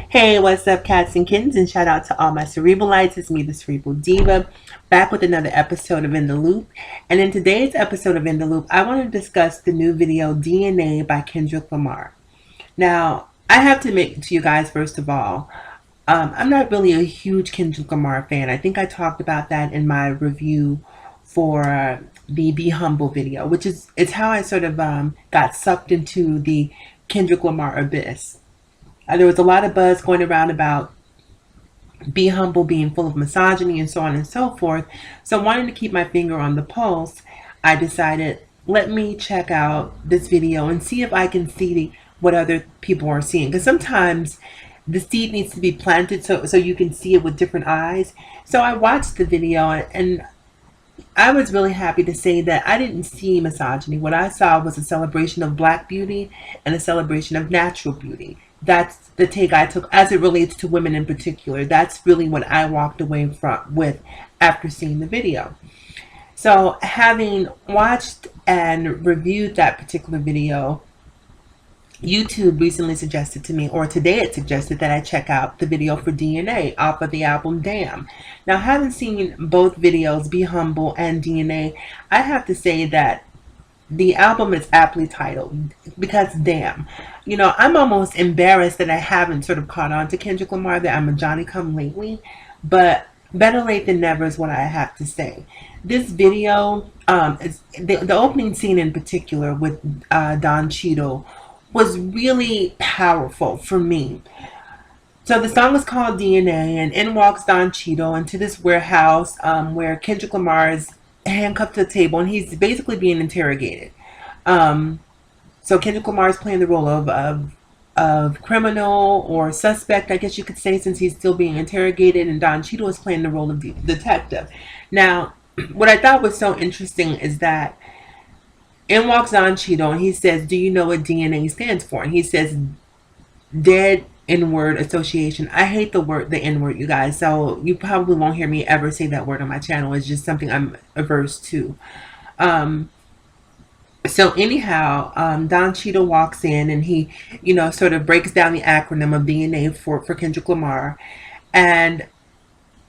Hey, what's up, cats and kittens? And shout out to all my Cerebralites. It's me, the Cerebral Diva, back with another episode of In the Loop. And in today's episode of In the Loop, I want to discuss the new video DNA by Kendrick Lamar. Now, I have to admit to you guys, first of all, I'm not really a huge Kendrick Lamar fan. I think I talked about that in my review for the Be Humble video, which is it's how I sort of got sucked into the Kendrick Lamar abyss. There was a lot of buzz going around about Be Humble being full of misogyny and so on and so forth. So wanting to keep my finger on the pulse, I decided, let me check out this video and see if I can see what other people are seeing. Because sometimes the seed needs to be planted so you can see it with different eyes. So I watched the video and I was really happy to say that I didn't see misogyny. What I saw was a celebration of Black beauty and a celebration of natural beauty. That's the take I took as it relates to women in particular. That's really what I walked away with after seeing the video. So having watched and reviewed that particular video, YouTube recently suggested to me, or today it suggested that I check out the video for DNA off of the album Damn. Now, having seen both videos, Be Humble and DNA, I have to say that the album is aptly titled because damn, I'm almost embarrassed that I haven't sort of caught on to Kendrick Lamar, that I'm a Johnny come lately, but better late than never is what I have to say. This video, is the opening scene in particular with Don Cheadle was really powerful for me. So the song is called DNA, and in walks Don Cheadle into this warehouse where Kendrick Lamar is handcuffed to the table and he's basically being interrogated. So Kendrick Lamar is playing the role of criminal or suspect, I guess you could say, since he's still being interrogated, and Don Cheadle is playing the role of the detective. Now, what I thought was so interesting is that in walks Don Cheadle and he says, "Do you know what DNA stands for?" And he says, "Dead N-word association." I hate the N-word, you guys. So you probably won't hear me ever say that word on my channel. It's just something I'm averse to. So anyhow, Don Cheadle walks in and he, sort of breaks down the acronym of DNA for Kendrick Lamar. And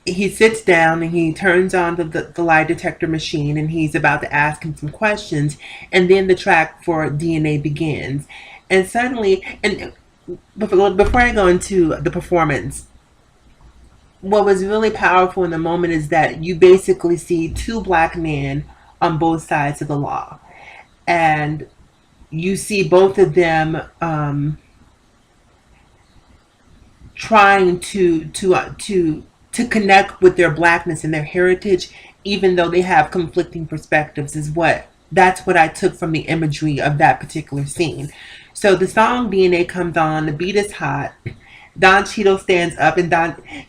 he sits down and he turns on the lie detector machine and he's about to ask him some questions. And then the track for DNA begins. And suddenly, and before I go into the performance, what was really powerful in the moment is that you basically see two Black men on both sides of the law. And you see both of them trying to connect with their Blackness and their heritage, even though they have conflicting perspectives. That's what I took from the imagery of that particular scene. So the song DNA comes on, the beat is hot. Don Cheadle stands up and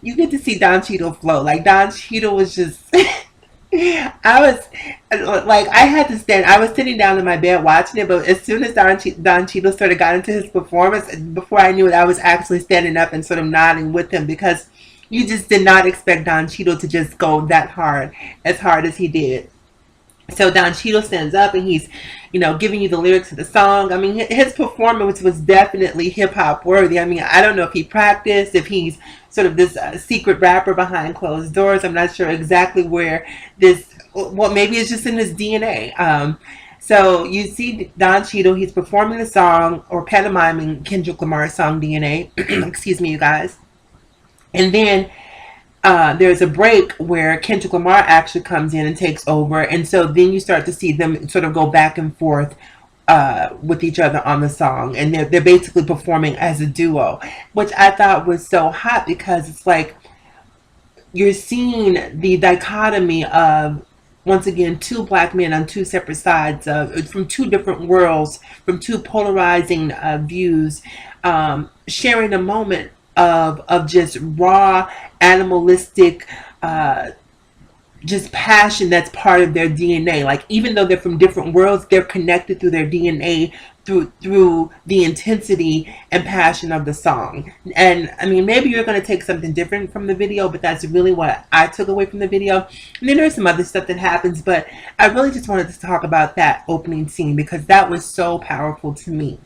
you get to see Don Cheadle flow. Like Don Cheadle was just I had to stand. I was sitting down in my bed watching it, but as soon as Don Cheadle sort of got into his performance, before I knew it, I was actually standing up and sort of nodding with him, because you just did not expect Don Cheadle to just go that hard as he did. So Don Cheadle stands up and he's, giving you the lyrics of the song. I mean, his performance was definitely hip hop worthy. I mean, I don't know if he practiced, if he's sort of this secret rapper behind closed doors. I'm not sure exactly where maybe it's just in his DNA. So you see Don Cheadle, he's performing the song or pantomiming Kendrick Lamar's song DNA. Excuse me, you guys. And then there's a break where Kendrick Lamar actually comes in and takes over. And so then you start to see them sort of go back and forth with each other on the song. And they're basically performing as a duo, which I thought was so hot, because it's like you're seeing the dichotomy of, once again, two Black men on two separate sides from two different worlds, from two polarizing views, sharing a moment of just raw animalistic just passion that's part of their DNA. Like, even though they're from different worlds, they're connected through their DNA, through the intensity and passion of the song. And I mean, maybe you're going to take something different from the video, but that's really what I took away from the video. And then there's some other stuff that happens, but I really just wanted to talk about that opening scene because that was so powerful to me.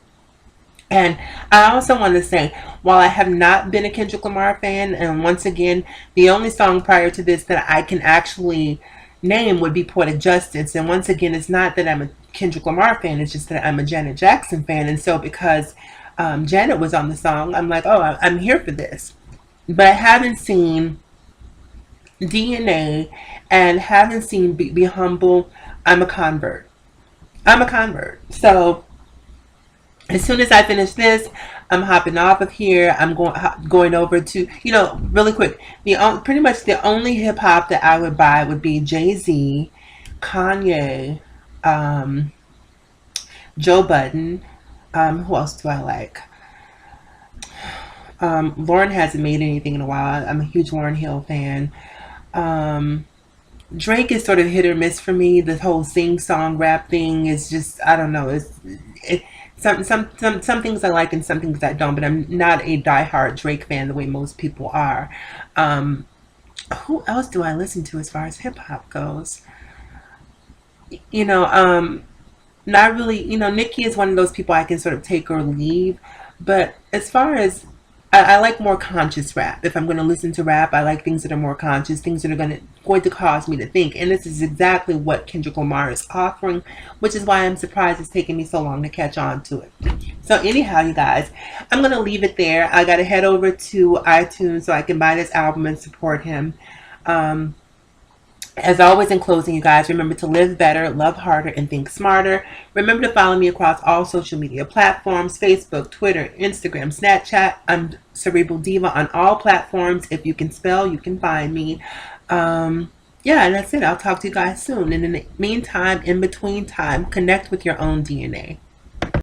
And I also want to say, while I have not been a Kendrick Lamar fan, and once again, the only song prior to this that I can actually name would be Poetic Justice. And once again, it's not that I'm a Kendrick Lamar fan, it's just that I'm a Janet Jackson fan. And so because Janet was on the song, I'm like, oh, I'm here for this. But I haven't seen DNA and haven't seen Be Humble. I'm a convert. I'm a convert. So as soon as I finish this, I'm hopping off of here. I'm going over to, really quick. Pretty much the only hip hop that I would buy would be Jay-Z, Kanye, um, Joe Budden. Who else do I like? Lauren hasn't made anything in a while. I'm a huge Lauryn Hill fan. Um, Drake is sort of hit or miss for me. The whole sing song rap thing is just, I don't know. It, some things I like and some things I don't. But I'm not a diehard Drake fan the way most people are. Um, who else do I listen to as far as hip hop goes? You know, not really. Nikki is one of those people I can sort of take or leave. But as far as I like more conscious rap. If I'm going to listen to rap, I like things that are more conscious, things that are going to cause me to think. And this is exactly what Kendrick Lamar is offering, which is why I'm surprised it's taking me so long to catch on to it. So anyhow, you guys, I'm going to leave it there. I got to head over to iTunes so I can buy this album and support him. Um, as always, in closing, you guys, remember to live better, love harder, and think smarter. Remember to follow me across all social media platforms: Facebook, Twitter, Instagram, Snapchat. I'm Cerebral Diva on all platforms. If you can spell, you can find me. Yeah, and that's it. I'll talk to you guys soon. And in the meantime, in between time, connect with your own DNA.